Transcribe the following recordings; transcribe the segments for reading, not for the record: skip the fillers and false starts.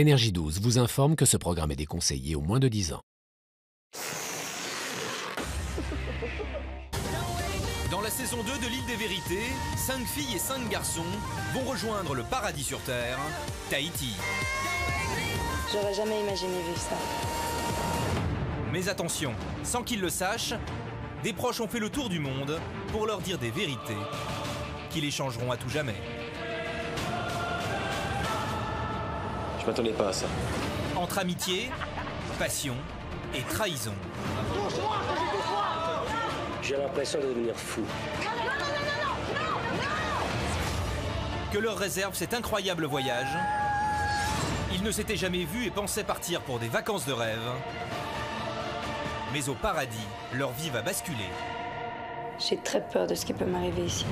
Énergie 12 vous informe que ce programme est déconseillé aux moins de 10 ans. Dans la saison 2 de l'île des vérités, 5 filles et 5 garçons vont rejoindre le paradis sur Terre, Tahiti. J'aurais jamais imaginé vivre ça. Mais attention, sans qu'ils le sachent, des proches ont fait le tour du monde pour leur dire des vérités qui les changeront à tout jamais. Je m'attendais pas à ça. Entre amitié, passion et trahison. J'ai l'impression de devenir fou. Que leur réserve cet incroyable voyage. Ils ne s'étaient jamais vus et pensaient partir pour des vacances de rêve. Mais au paradis, leur vie va basculer. J'ai très peur de ce qui peut m'arriver ici.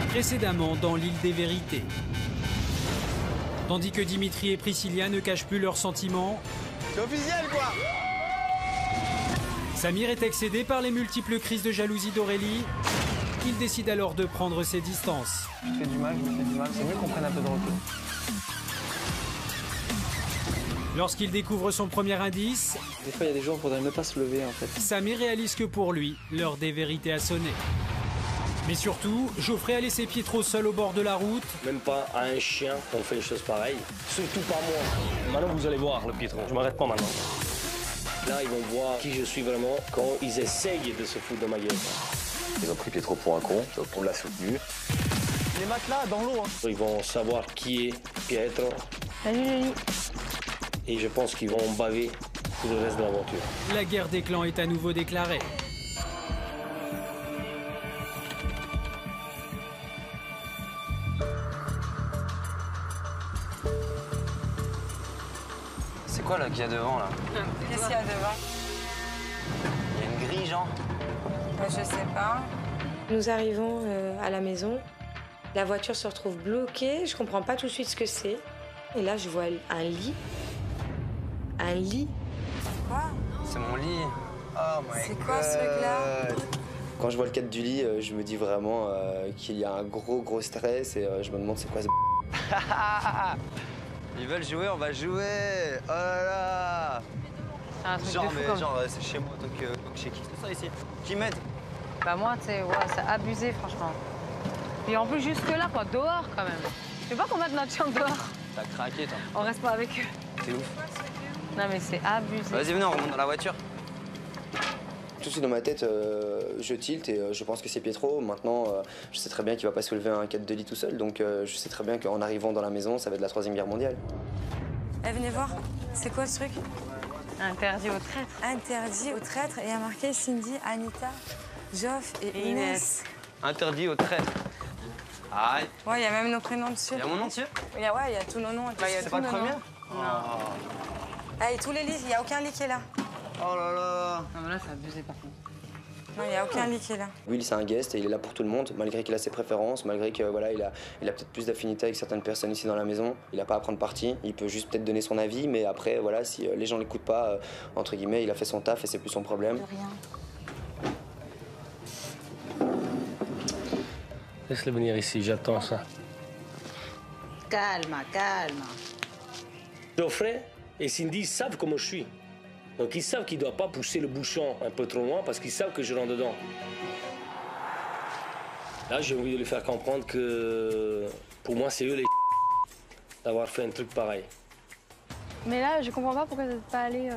Précédemment dans l'île des vérités. Tandis que Dimitri et Priscilla ne cachent plus leurs sentiments, C'est officiel, quoi! Samir est excédé par les multiples crises de jalousie d'Aurélie. Il décide alors de prendre ses distances. Je me fais du mal, c'est mieux qu'on prenne un peu de recul. Lorsqu'il découvre son premier indice, Des fois, il y a des jours où il faudrait même pas se lever, en fait. Samir réalise que pour lui, l'heure des vérités a sonné. Mais surtout, Geoffrey a laissé Pietro seul au bord de la route. Même pas à un chien on fait les choses pareilles. Surtout pas moi. Maintenant, vous allez voir le Pietro. Je m'arrête pas maintenant. Là, ils vont voir qui je suis vraiment quand ils essayent de se foutre de ma gueule. Ils ont pris Pietro pour un con, donc on l'a soutenu. Les matelas dans l'eau, hein. Ils vont savoir qui est Pietro. Salut Lily. Et je pense qu'ils vont baver tout le reste de l'aventure. La guerre des clans est à nouveau déclarée. C'est quoi là qu'il y a devant là? Qu'est-ce qu'il y a devant? Il y a une grille genre? Je sais pas. Nous arrivons à la maison. La voiture se retrouve bloquée. Je comprends pas tout de suite ce que c'est. Et là, je vois un lit. Un lit. Quoi? C'est mon lit. Oh my C'est quoi ce truc-là? Quand je vois le cadre du lit, je me dis vraiment qu'il y a un gros stress et je me demande c'est quoi ce Ils veulent jouer, on va jouer. Oh là là. C'est un truc Genre, de fou mais comme... genre, c'est chez moi, donc chez qui c'est ça ici? Qui m'aide? Bah moi, tu sais, ouais, c'est abusé, franchement. Et en plus, jusque-là, quoi, dehors, quand même. Je sais pas qu'on mette notre chambre dehors. T'as craqué, toi. On reste pas avec eux. C'est ouf. Non, mais c'est abusé. Vas-y, venez, on remonte dans la voiture. Tout de suite dans ma tête, je tilte et je pense que c'est Pietro. Maintenant, je sais très bien qu'il va pas soulever un cadre de lit tout seul, donc je sais très bien qu'en arrivant dans la maison, ça va être la Troisième Guerre mondiale. Eh, venez voir. C'est quoi ce truc? Interdit aux traîtres. Interdit aux traîtres. Et il y a marqué Cindy, Anita, Geoff et Inès. Interdit aux traîtres. Aïe. Ouais, il y a même nos prénoms dessus. Il y a mon nom dessus? Ouais, il y a tous nos noms. C'est pas le premier? Non. Ah, et tous les lits, il n'y a aucun lit qui est là. Oh là là. Non, mais là, c'est abusé par contre. Non, il n'y a aucun lit qui est là. Will, c'est un guest et il est là pour tout le monde, malgré qu'il a ses préférences, malgré que voilà, il a peut-être plus d'affinité avec certaines personnes ici dans la maison. Il n'a pas à prendre parti, il peut juste peut-être donner son avis, mais après, voilà, si les gens l'écoutent pas, entre guillemets, il a fait son taf et c'est plus son problème. De rien. Laisse-le venir ici, j'attends ça. Calma, calma. Geoffrey et Cindy savent comment je suis. Donc ils savent qu'ils ne doivent pas pousser le bouchon un peu trop loin parce qu'ils savent que je rentre dedans. Là, j'ai envie de lui faire comprendre que pour moi, c'est eux les d'avoir fait un truc pareil. Mais là, je comprends pas pourquoi vous n'êtes pas allé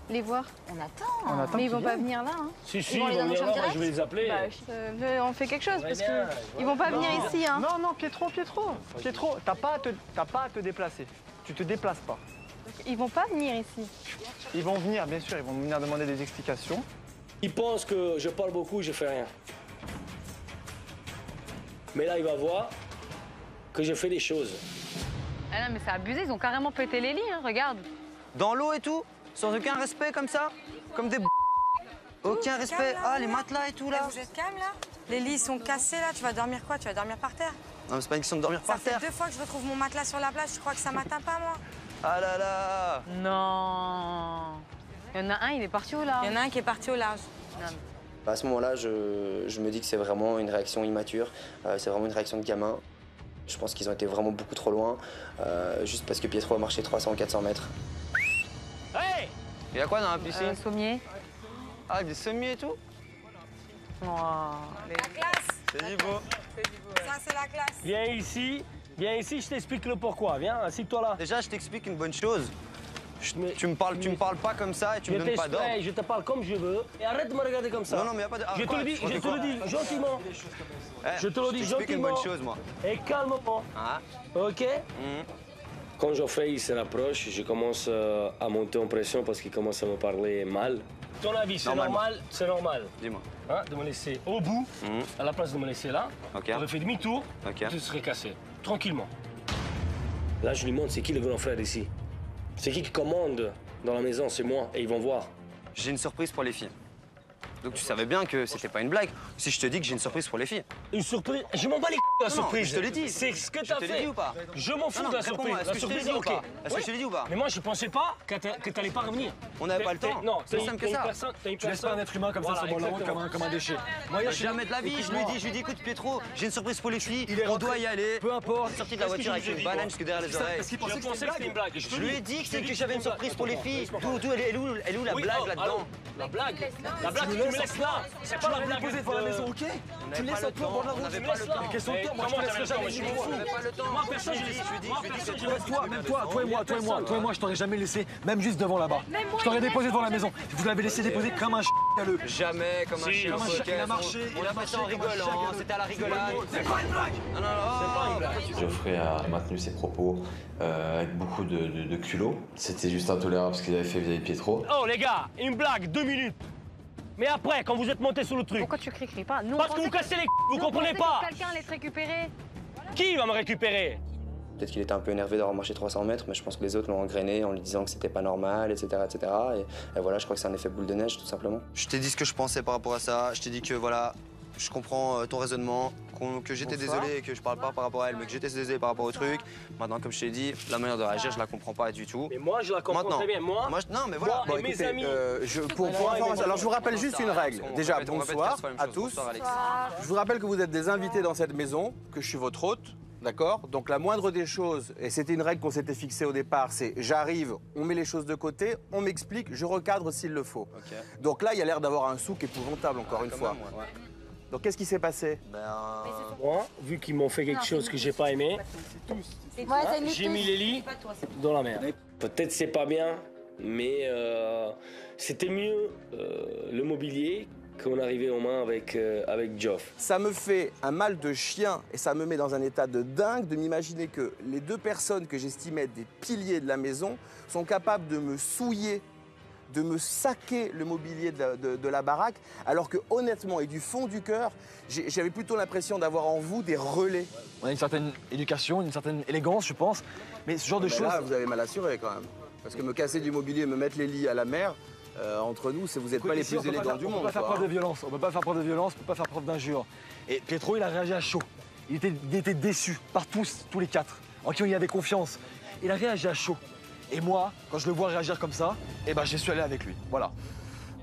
les voir? On attend. Mais ils vont pas venir là. Hein. Si, ils vont venir là, moi je vais les appeler. On fait quelque chose parce qu'ils vont pas venir ici. Hein. Non, Pietro, t'as pas à te déplacer. Tu te déplaces pas. Ils vont pas venir ici. Ils vont venir, bien sûr, ils vont venir demander des explications. Il pense que je parle beaucoup, je fais rien. Mais là, il va voir que je fais des choses. Ah non, mais c'est abusé, ils ont carrément pété les lits, hein, regarde. Dans l'eau et tout? Sans aucun respect comme ça? Comme des aucun respect. Ah, les matelas et tout là. Vous êtes calme là? Les lits sont cassés là, tu vas dormir quoi? Tu vas dormir par terre? Non, mais c'est pas une question de dormir par terre. Ça fait 2 fois que je retrouve mon matelas sur la plage, tu crois que ça m'atteint pas moi? Ah là là. Non. Il y en a un, il est parti au large. Il y en a un qui est parti au large. Non. À ce moment-là, je me dis que c'est vraiment une réaction immature, c'est vraiment une réaction de gamin. Je pense qu'ils ont été vraiment beaucoup trop loin, juste parce que Pietro a marché 300 ou 400 mètres. Hey! Il y a quoi dans la piscine? Sommier. Ah, des sommiers et tout? Oh, la classe. C'est du beau. Ça, c'est la classe. Viens ici, je t'explique le pourquoi. Viens, assieds-toi là. Déjà, je t'explique une bonne chose. Tu me parles pas comme ça et tu me donnes pas d'ordre. Je te parle comme je veux et arrête de me regarder comme ça. Non, mais y a pas de... Je te le dis gentiment. Je te le dis gentiment. une bonne chose, moi. Et calmement. Ah. OK? Quand Geoffrey se rapproche, je commence à monter en pression parce qu'il commence à me parler mal. Ton avis, c'est normal? C'est normal. Dis-moi. Hein, de me laisser au bout, à la place de me laisser là. Ok. J'aurais fait demi-tour, tu serais cassé. Tranquillement. Là, je lui montre c'est qui le grand frère ici. C'est qui commande dans la maison? C'est moi, et ils vont voir. J'ai une surprise pour les filles. Donc tu savais bien que c'était pas une blague. Si je te dis que j'ai une surprise pour les filles. Une surprise? Je m'en bats les la surprise. Je te l'ai dit. C'est ce que t'as fait. Je te l'ai dit ou pas? Je m'en fous de la surprise. Est-ce que je te l'ai dit ou pas? Est-ce que je te l'ai dit ou pas? Mais moi, je pensais pas que t'allais pas revenir. On n'avait pas le temps. Non, c'est simple que ça. Tu laisses pas un être humain comme ça sur la route comme un déchet. Moi, jamais de la vie. Je lui dis, écoute Pietro, j'ai une surprise pour les filles. On doit y aller. Peu importe. Sorti de la voiture avec une banane jusque derrière les oreilles. Je pensais que c'était une blague. Je lui ai dit que j'avais une surprise pour les filles. D'où elle est où la blague là-dedans? La blague? La blague, tu me laisses là. C'est pas la blague. Posé devant la maison, ok? Tu laisses un peu au bord de la route. On n'avait pas le temps. Question de temps, moi je te laisserai jamais. On n'avait pas le temps. Moi, personne, je lui dis. Toi et moi, je t'aurais jamais laissé, même juste devant là-bas. Je t'aurais déposé devant la maison. Vous l'avez laissé déposer comme un ch***le. Jamais comme un chien. Il a marché. On l'a fait en rigolant. C'était à la rigolade. C'est pas une blague. Non, c'est pas une blague. Geoffrey a maintenu ses propos avec beaucoup de culot. C'était juste intolérable ce qu'il avait fait vis-à-vis de Pietro. Oh les gars, une blague, 2 minutes. Mais après, quand vous êtes monté sur le truc. Pourquoi tu cries pas? Parce que vous cassez les vous comprenez pas. Quelqu'un allait te récupérer. Qui va me récupérer? Peut-être qu'il était un peu énervé d'avoir marché 300 mètres, mais je pense que les autres l'ont engrainé en lui disant que c'était pas normal, etc. etc. Et voilà, je crois que c'est un effet boule de neige, tout simplement. Je t'ai dit ce que je pensais par rapport à ça. Je t'ai dit que voilà, je comprends ton raisonnement, que j'étais désolé et que je parle pas par rapport à elle, mais que j'étais désolé par rapport au truc. Maintenant, comme je t'ai dit, la manière de réagir, je la comprends pas du tout. Mais moi, je la comprends très bien. Moi, non, mais voilà. Moi et mes amis. Pour information, alors je vous rappelle juste une règle. Déjà, bonsoir à tous. Je vous rappelle que vous êtes des invités dans cette maison, que je suis votre hôte. D'accord? Donc la moindre des choses, et c'était une règle qu'on s'était fixée au départ, c'est j'arrive, on met les choses de côté, on m'explique, je recadre s'il le faut. Donc là, il y a l'air d'avoir un souk épouvantable, encore une fois. Donc qu'est-ce qui s'est passé? Moi, vu qu'ils m'ont fait quelque chose que j'ai pas aimé, j'ai mis les lits dans la mer. Peut-être c'est pas bien, mais c'était mieux le mobilier qu'on arrivait aux mains avec Geoff. Ça me fait un mal de chien et ça me met dans un état de dingue de m'imaginer que les 2 personnes que j'estimais être des piliers de la maison sont capables de me souiller, de me saquer le mobilier de la baraque, alors que honnêtement et du fond du cœur, j'avais plutôt l'impression d'avoir en vous des relais. On a une certaine éducation, une certaine élégance, je pense, mais ce genre de choses... Là, vous avez mal assuré quand même. Parce que me casser du mobilier et me mettre les lits à la mer, entre nous, vous n'êtes pas les plus élégants du monde. On peut pas faire preuve de violence, on peut pas faire preuve de violence, on peut pas faire preuve d'injure. Et Pietro, il a réagi à chaud. Il était déçu par tous les 4, en qui il avait confiance. Il a réagi à chaud. Et moi, quand je le vois réagir comme ça, eh ben, j'y suis allé avec lui. Voilà.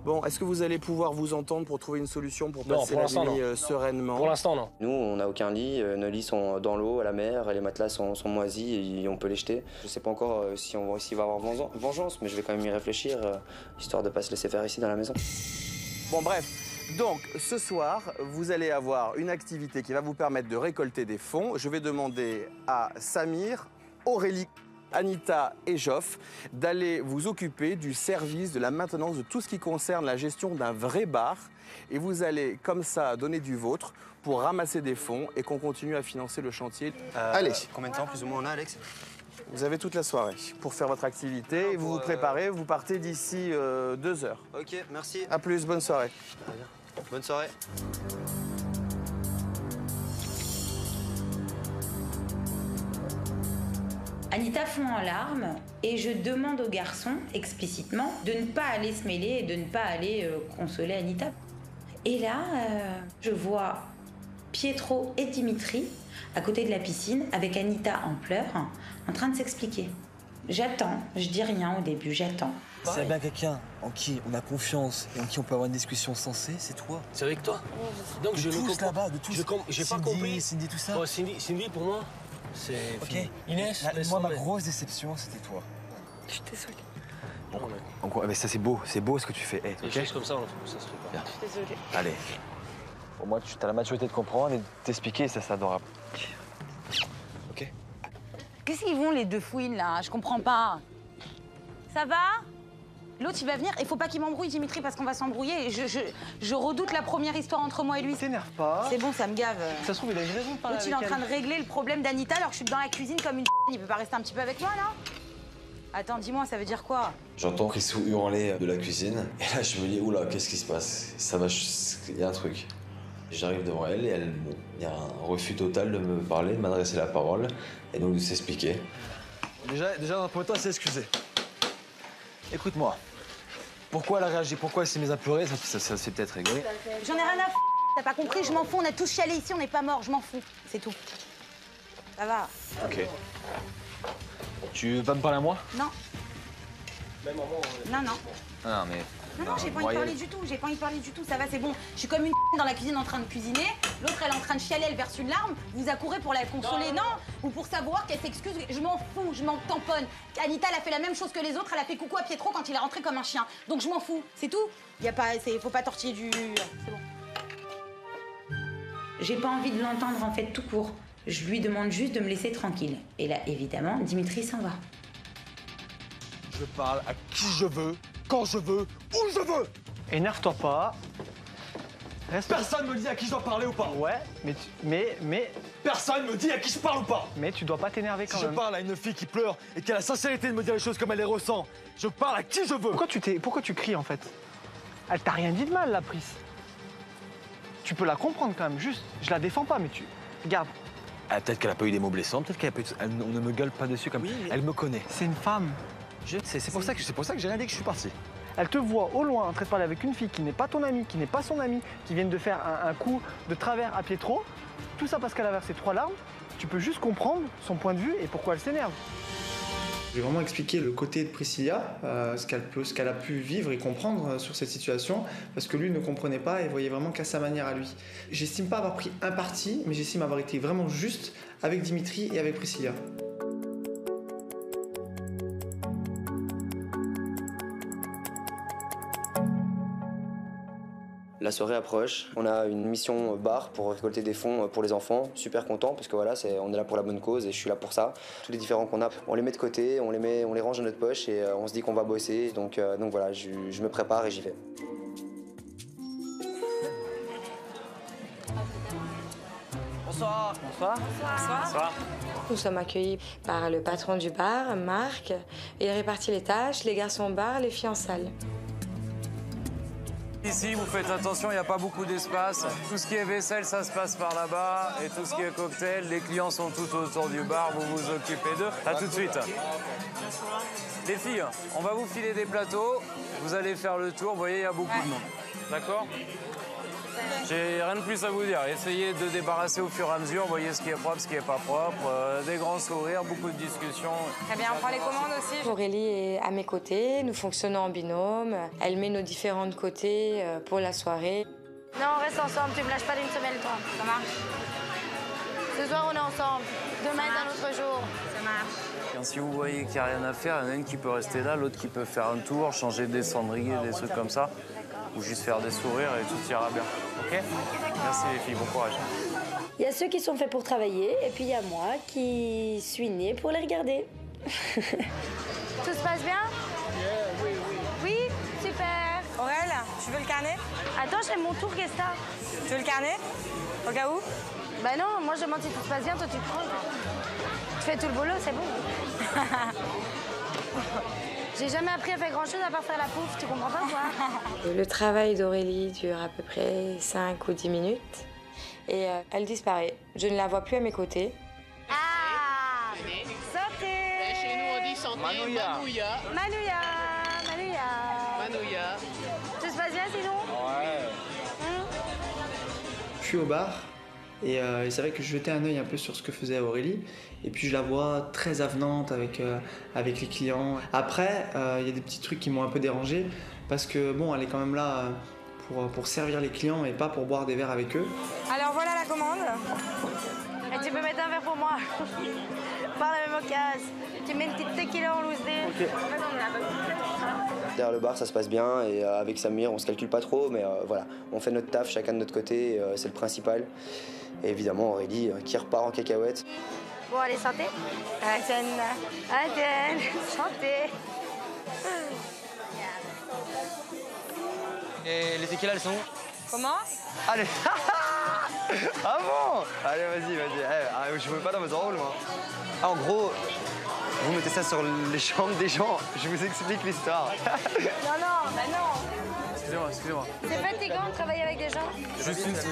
Bon, est-ce que vous allez pouvoir vous entendre pour trouver une solution pour passer la nuit sereinement? Pour l'instant, non. Nous, on n'a aucun lit. Nos lits sont dans l'eau, à la mer, et les matelas sont moisis et on peut les jeter. Je sais pas encore s'il va y avoir vengeance, mais je vais quand même y réfléchir, histoire de pas se laisser faire ici dans la maison. Bon, bref. Donc, ce soir, vous allez avoir une activité qui va vous permettre de récolter des fonds. Je vais demander à Samir, Aurélie Anita et Joff, d'aller vous occuper du service, de la maintenance, de tout ce qui concerne la gestion d'un vrai bar. Et vous allez, comme ça, donner du vôtre pour ramasser des fonds et qu'on continue à financer le chantier. Allez. Combien de temps plus ou moins on a, Alex? Vous avez toute la soirée pour faire votre activité et vous vous préparez. Vous partez d'ici 2 heures. Ok, merci. À plus, bonne soirée. Bonne soirée. Anita fond en larmes et je demande au garçon explicitement de ne pas aller se mêler et de ne pas aller consoler Anita. Et là, je vois Pietro et Dimitri à côté de la piscine avec Anita en pleurs, en train de s'expliquer. J'attends, je dis rien au début, j'attends. S'il y a bien quelqu'un en qui on a confiance et en qui on peut avoir une discussion sensée, c'est toi. C'est avec toi. Donc je le comprends. Là-bas, de tous. J'ai pas compris. Cindy, tout ça. Oh, Cindy, pour moi, c'est. Ok. Inès, moi, ma grosse déception, c'était toi. Je suis désolée. Bon, mais ça, c'est beau ce que tu fais. Hey, des choses comme ça, ça se fait pas. Je suis désolée. Allez. Au moins, tu as la maturité de comprendre et de t'expliquer, ça, c'est adorable. Ok. Qu'est-ce qu'ils vont, les deux fouines, là? Je comprends pas. Ça va? L'autre, il va venir. Il faut pas qu'il m'embrouille, Dimitri, parce qu'on va s'embrouiller. Je redoute la première histoire entre moi et lui. T'énerve pas. C'est bon, ça me gave. Ça se trouve, il a une raison de parler L'autre, il est en train de régler le problème d'Anita alors que je suis dans la cuisine comme une Il peut pas rester un petit peu avec moi, là? Attends, dis-moi, ça veut dire quoi? J'entends Chrisou hurler de la cuisine. Et là, je me dis, oula, qu'est-ce qui se passe? Ça va, il y a un truc. J'arrive devant elle et il y a un refus total de me parler, de m'adresser la parole et donc de s'expliquer. Déjà, dans un premier temps, elle s'est excusée. Écoute-moi. Pourquoi elle a réagi? Pourquoi elle s'est mise à pleurer? Ça fait peut-être rigoler. J'en ai rien à f***. T'as pas compris? Je m'en fous. On a tous chialé ici, on n'est pas morts. Je m'en fous. C'est tout. Ça va. Ok. Tu vas me parler à moi? Non. Non, non. Non, mais... Non, j'ai pas envie de parler du tout, j'ai pas envie de parler du tout, ça va, c'est bon. Je suis comme une dans la cuisine en train de cuisiner, l'autre elle est en train de chialer, elle verse une larme, vous accourez pour la consoler, non, ou pour savoir qu'elle s'excuse, je m'en fous, je m'en tamponne. Anita, elle a fait la même chose que les autres, elle a fait coucou à Pietro quand il est rentré comme un chien. Donc je m'en fous, c'est tout. Y a pas, faut pas tortiller du... C'est bon. J'ai pas envie de l'entendre en fait tout court. Je lui demande juste de me laisser tranquille. Et là, évidemment, Dimitri s'en va. Je parle à qui je veux, quand je veux, où je veux. Énerve-toi pas. Personne me dit à qui je dois parler ou pas. Ouais, mais... Personne me dit à qui je parle ou pas. Mais tu dois pas t'énerver quand même. Si je parle à une fille qui pleure et qui a la sincérité de me dire les choses comme elle les ressent, je parle à qui je veux. Pourquoi tu cries en fait? Elle t'a rien dit de mal, la prise. Tu peux la comprendre quand même, juste. Je la défends pas, mais tu... Regarde. Peut-être qu'elle a pas eu des mots blessants, peut-être qu'elle a pas eu... On ne me gueule pas dessus comme... Oui, mais... Elle me connaît. C'est une femme. C'est pour ça que j'ai rien dit que je suis parti. Elle te voit au loin en train de parler avec une fille qui n'est pas ton amie, qui n'est pas son amie, qui vient de faire un coup de travers à Pietro. Tout ça parce qu'elle a versé 3 larmes. Tu peux juste comprendre son point de vue et pourquoi elle s'énerve. J'ai vraiment expliqué le côté de Priscilla, ce qu'elle a pu vivre et comprendre sur cette situation, parce que lui ne comprenait pas et voyait vraiment qu'à sa manière à lui. J'estime pas avoir pris un parti, mais j'estime avoir été vraiment juste avec Dimitri et avec Priscilla. La soirée approche, on a une mission bar pour récolter des fonds pour les enfants, super content parce que voilà, on est là pour la bonne cause et je suis là pour ça. Tous les différents qu'on a, on les met de côté, on les range dans notre poche et on se dit qu'on va bosser, donc voilà, je me prépare et j'y vais. Bonsoir. Bonsoir. Bonsoir. Bonsoir. Nous sommes accueillis par le patron du bar, Marc. Il répartit les tâches, les garçons au bar, les filles en salle. Ici, vous faites attention, il n'y a pas beaucoup d'espace. Tout ce qui est vaisselle, ça se passe par là-bas. Et tout ce qui est cocktail, les clients sont tout autour du bar, vous vous occupez d'eux. À tout de suite. Les filles, on va vous filer des plateaux. Vous allez faire le tour, vous voyez, il y a beaucoup de monde. D'accord ? J'ai rien de plus à vous dire. Essayez de débarrasser au fur et à mesure, voyez ce qui est propre, ce qui n'est pas propre. Des grands sourires, beaucoup de discussions. Très bien, on prend les commandes aussi. Aurélie est à mes côtés, nous fonctionnons en binôme. Elle met nos différents côtés pour la soirée. Non, on reste ensemble, tu me lâches pas d'une semaine, toi. Ça marche. Ce soir, on est ensemble. Demain est un autre jour. Ça marche. Si vous voyez qu'il n'y a rien à faire, il y en a une qui peut rester là, l'autre qui peut faire un tour, changer des cendriers, des trucs comme ça. Ou juste faire des sourires et tout ira bien. Ok ? Merci les filles, bon courage. Il y a ceux qui sont faits pour travailler et puis il y a moi qui suis née pour les regarder. Tout se passe bien? Oui. Oui? Super. Aurèle, tu veux le carnet? Attends, j'ai mon tour, qu'est-ce que t'as? Tu veux le carnet? Au cas où? Bah non, moi je demande si tout se passe bien, toi tu te prends. Tu fais tout le boulot, c'est bon. J'ai jamais appris à faire grand-chose à part faire la pouffe, tu comprends pas quoi? Le travail d'Aurélie dure à peu près 5 ou 10 minutes et elle disparaît. Je ne la vois plus à mes côtés. Ah! Santé! Chez nous on dit santé, Manouya. Manouya. Tout se passe bien sinon? Ouais. Je suis au bar et c'est vrai que je jetais un œil un peu sur ce que faisait Aurélie et puis je la vois très avenante avec les clients. Après, il y a des petits trucs qui m'ont un peu dérangé parce que bon, elle est quand même là pour servir les clients et pas pour boire des verres avec eux. Alors voilà la commande. Et tu peux mettre un verre pour moi? Par la même occasion. Tu mets une petite tequila en loose day. Ok. Derrière le bar, ça se passe bien et avec Samir, on se calcule pas trop, mais voilà, on fait notre taf chacun de notre côté, c'est le principal. Et évidemment, Aurélie qui repart en cacahuète. Bon, allez, santé. Athènes, santé. Et les tequilas, elles sont où? Comment? Allez. Ah bon? Allez, vas-y. Je veux pas dans mes rôle, moi. Ah, en gros, vous mettez ça sur les chambres des gens. Je vous explique l'histoire. Non. Excusez-moi. C'est fatigant de travailler avec des gens?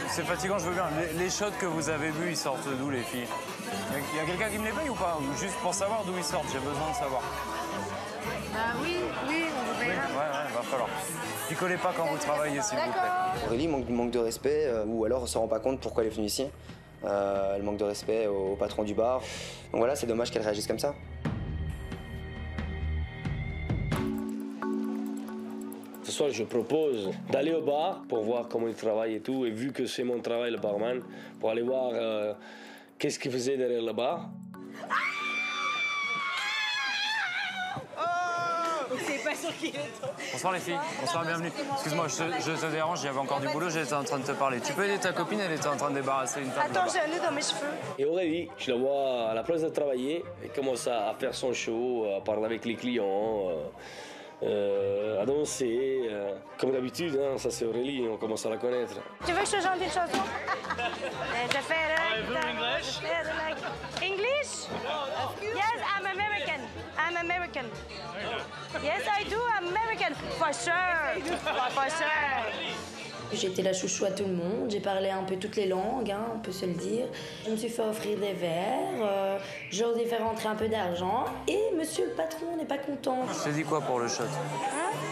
C'est fatigant, je veux bien. Les shots que vous avez vus, ils sortent d'où, les filles? Il y a quelqu'un qui me les paye ou pas? Ou juste pour savoir d'où ils sortent, j'ai besoin de savoir. Oui, on vous payera. Ouais, va falloir. Picolez pas quand vous travaillez, s'il vous plaît. Aurélie manque de respect, ou alors on se rend pas compte pourquoi elle est venue ici. Elle manque de respect au patron du bar. Donc voilà, c'est dommage qu'elle réagisse comme ça. Ce soir, je propose d'aller au bar pour voir comment il travaille et tout. Et vu que c'est mon travail, le barman, pour aller voir qu'est-ce qu'il faisait derrière le bar. C'est pas sûr qu'il est tôt. Bonsoir les filles, bonsoir, bienvenue. Excuse-moi, je te dérange, il y avait encore du boulot, j'étais en train de te parler. Tu peux aider ta copine, elle était en train de débarrasser une table. Attends, j'ai un nœud dans mes cheveux. Et Aurélie, je la vois à la place de travailler, elle commence à faire son show, à parler avec les clients, à danser. Comme d'habitude, hein, ça c'est Aurélie, on commence à la connaître. Tu veux que je te chante une chanson? Je fais English? English? Yes, I'm American. Yes, I do, I'm American. For sure. J'étais la chouchou à tout le monde, j'ai parlé un peu toutes les langues, hein, on peut se le dire. Je me suis fait offrir des verres, j'osais faire rentrer un peu d'argent et monsieur le patron n'est pas content. Je t'ai dit quoi pour le shot?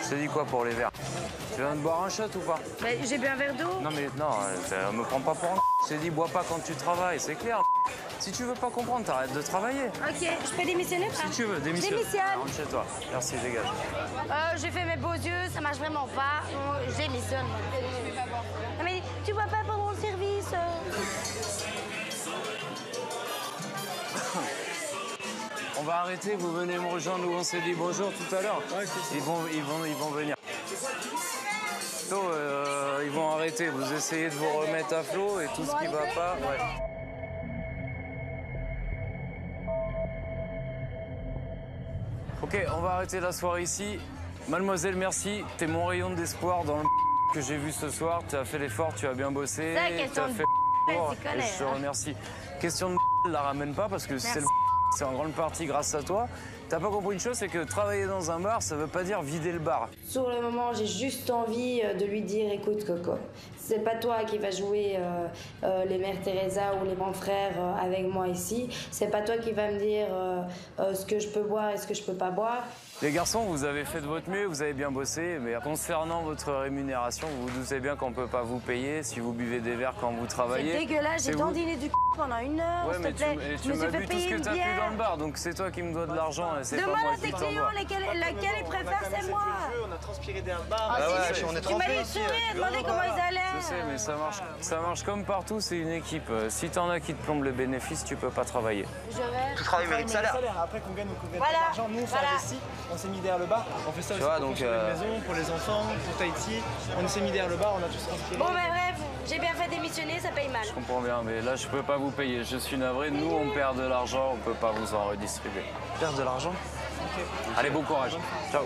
Je t'ai dit quoi pour les verres? Tu viens de boire un shot ou pas? Bah, j'ai bu un verre d'eau. Non, me prends pas pour un. Je t'ai dit, bois pas quand tu travailles, c'est clair. Si tu veux pas comprendre, t'arrêtes de travailler. Ok, je peux démissionner ou pas? Si tu veux, démissionne. Rentre chez toi. Merci, dégage. J'ai fait mes beaux yeux, ça marche vraiment pas. Je démissionne. Non, mais tu vois pas pendant le service On va arrêter, vous venez me rejoindre où on s'est dit bonjour tout à l'heure. Ouais, ils vont venir. Ils vont arrêter, vous essayez de vous remettre à flot et tout ce qui va pas. Ouais. Ok, on va arrêter la soirée ici. Mademoiselle, merci. T'es mon rayon d'espoir dans le que j'ai vu ce soir. Tu as fait l'effort, tu as bien bossé. Tu as fait et je te remercie. Question de la ramène pas parce que c'est en grande partie grâce à toi. T'as pas compris une chose, c'est que travailler dans un bar, ça veut pas dire vider le bar. Sur le moment, j'ai juste envie de lui dire, écoute Coco, c'est pas toi qui vas jouer les Mères Teresa ou les Bons Frères avec moi ici. C'est pas toi qui vas me dire ce que je peux boire et ce que je peux pas boire. Les garçons, vous avez fait de votre mieux, vous avez bien bossé, mais concernant votre rémunération, vous vous doutez bien qu'on peut pas vous payer si vous buvez des verres quand vous travaillez. C'est dégueulasse, j'ai dandiné du pendant 1 heure, ouais, s'il te plaît. Tu m'as bu tout ce que t'as pu dans le bar, donc c'est toi qui me dois de l'argent et c'est pas moi qui t'en dois. Demande à tes clients laquelle ils préfèrent, c'est moi. On a transpiré dans le bar. On est tu m'as dit sourire, demander comment ils allaient. Je sais, mais ça marche comme partout, c'est une équipe. Si t'en as qui te plombent les bénéfices, tu peux pas travailler. Tout travail mérite salaire. Après qu'on gagne ou qu'on gagne pas d'argent, nous on s'est investi, on s'est mis derrière le bar. On fait ça aussi pour construire une maison, pour les enfants, pour Tahiti. On s'est mis derrière le bar, on a tous transpiré. Bon, mais bref. J'ai bien fait démissionner, ça paye mal. Je comprends bien, mais là, je peux pas vous payer. Je suis navré. Nous, on perd de l'argent, on peut pas vous en redistribuer. Perdre de l'argent? Okay. Allez, bon courage. Ciao.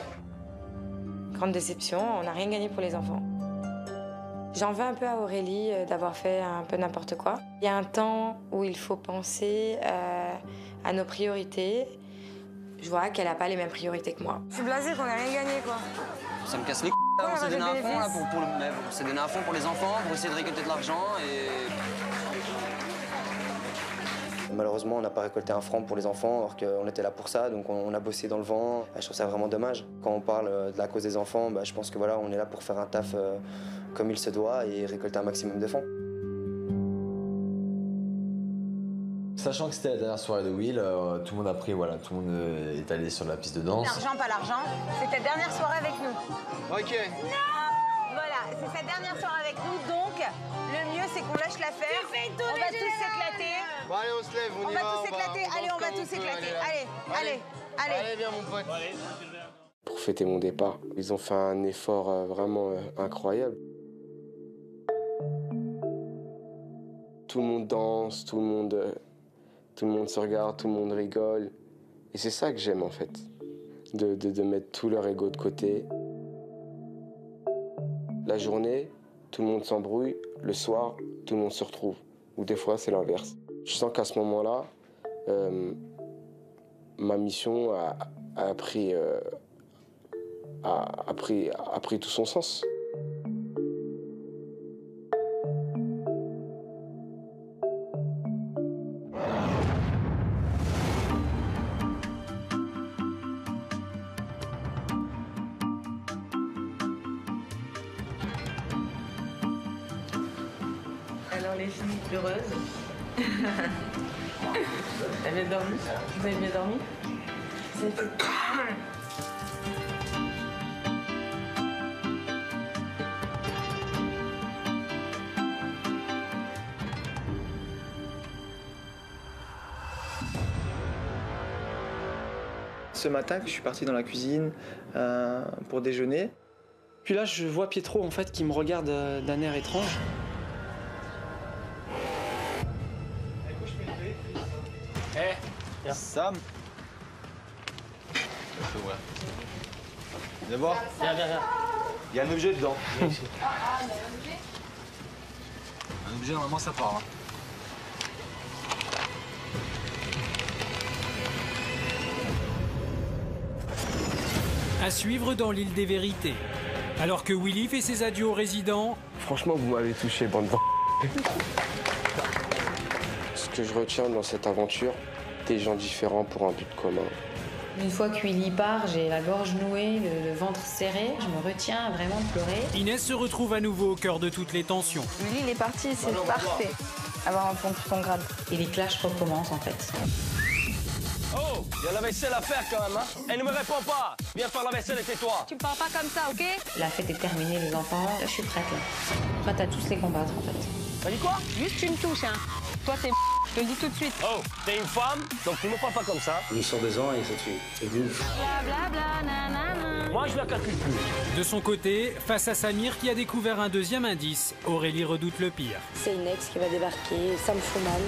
Grande déception, on n'a rien gagné pour les enfants. J'en veux un peu à Aurélie d'avoir fait un peu n'importe quoi. Il y a un temps où il faut penser à nos priorités. Je vois qu'elle n'a pas les mêmes priorités que moi. Je suis blasée qu'on n'a rien gagné, quoi. Ça me casse les couilles. On s'est donné à fond, là, on s'est donné à fond pour les enfants, pour essayer de récolter de l'argent et... Malheureusement, on n'a pas récolté un franc pour les enfants, alors qu'on était là pour ça, donc on a bossé dans le vent. Je trouve ça vraiment dommage. Quand on parle de la cause des enfants, je pense que voilà, on est là pour faire un taf comme il se doit et récolter un maximum de fonds. Sachant que c'était la dernière soirée de Will, tout le monde a pris, voilà, tout le monde est allé sur la piste de danse. L'argent, pas l'argent. C'est ta dernière soirée avec nous. Ok. Non! Voilà, c'est sa dernière soirée avec nous, donc le mieux c'est qu'on lâche l'affaire. On va tous s'éclater. Bon allez, on se lève, on y va. On va tous s'éclater. Allez, on va tous s'éclater. Allez. Allez, viens mon pote. Pour fêter mon départ, ils ont fait un effort vraiment incroyable. Tout le monde danse, tout le monde se regarde, tout le monde rigole. Et c'est ça que j'aime en fait, de mettre tout leur ego de côté. La journée, tout le monde s'embrouille. Le soir, tout le monde se retrouve. Ou des fois, c'est l'inverse. Je sens qu'à ce moment-là, ma mission a pris tout son sens. Alors les filles heureuses. T'as bien dormi? Vous avez bien dormi? Vous avez fait... Ce matin, je suis parti dans la cuisine pour déjeuner. Puis là, je vois Pietro en fait qui me regarde d'un air étrange. Hey, Sam. Viens voir. Viens. Il y a un objet dedans. Un objet, normalement, ça part. À suivre dans l'île des vérités. Alors que Willy fait ses adieux aux résidents... Franchement, vous m'avez touché, bande de... Ce que je retiens dans cette aventure, des gens différents pour un but commun. Une fois que Willy part, j'ai la gorge nouée, le ventre serré, je me retiens vraiment de pleurer. Inès se retrouve à nouveau au cœur de toutes les tensions. Willy, il est parti, c'est parfait. Avoir un pont de ton grade. Et les clashs recommencent en fait. Oh, il y a la vaisselle à faire quand même, hein. Elle ne me répond pas. Viens faire la vaisselle et tais-toi. Tu me parles pas comme ça, ok? La fête est terminée, les enfants. Là, je suis prête, là. Prête à tous les combattre, en fait. T'as dit quoi? Juste une touche, hein. Toi, t'es je te le dis tout de suite. Oh, t'es une femme, donc tu me parles pas comme ça. Ils sont 2 ans et c'est ouf. Blablabla, nanana. Moi, je la calcule plus. De son côté, face à Samir qui a découvert un deuxième indice, Aurélie redoute le pire. C'est une ex qui va débarquer, ça me fout mal.